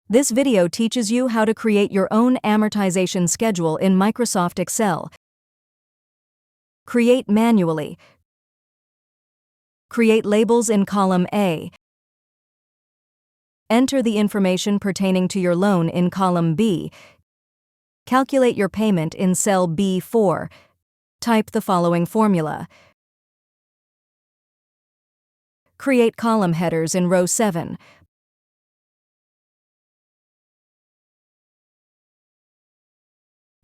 This video teaches you how to create your own amortization schedule in Microsoft Excel. Create manually. Create labels in column A. Enter the information pertaining to your loan in column B. Calculate your payment in cell B4. Type the following formula. Create column headers in row 7.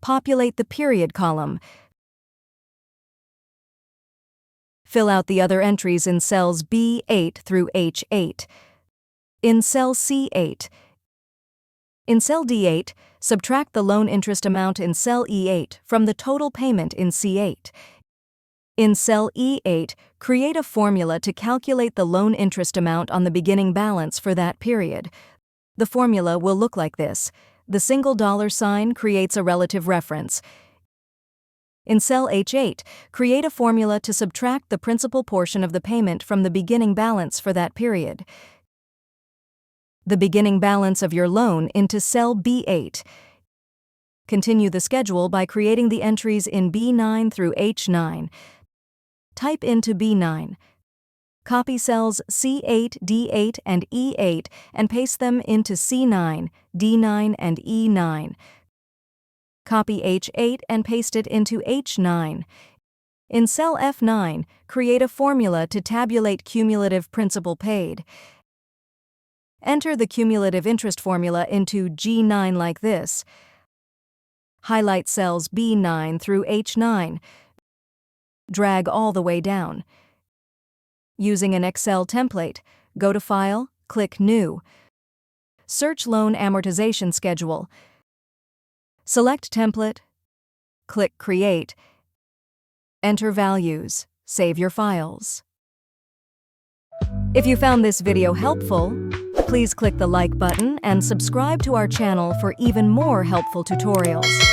Populate the period column. Fill out the other entries in cells B8 through H8. In cell C8. In cell D8, subtract the loan interest amount in cell E8 from the total payment in C8. In cell E8, create a formula to calculate the loan interest amount on the beginning balance for that period. The formula will look like this. The single dollar sign creates a relative reference. In cell H8, create a formula to subtract the principal portion of the payment from the beginning balance for that period. The beginning balance of your loan into cell B8. Continue the schedule by creating the entries in B9 through H9. Type into B9. Copy cells C8, D8, and E8 and paste them into C9, D9, and E9. Copy H8 and paste it into H9. In cell F9, create a formula to tabulate cumulative principal paid. Enter the cumulative interest formula into G9 like this. Highlight cells B9 through H9. Drag all the way down. Using an Excel template, go to File, click New. Search Loan Amortization Schedule. Select Template. Click Create. Enter values. Save your files. If you found this video helpful, please click the like button and subscribe to our channel for even more helpful tutorials.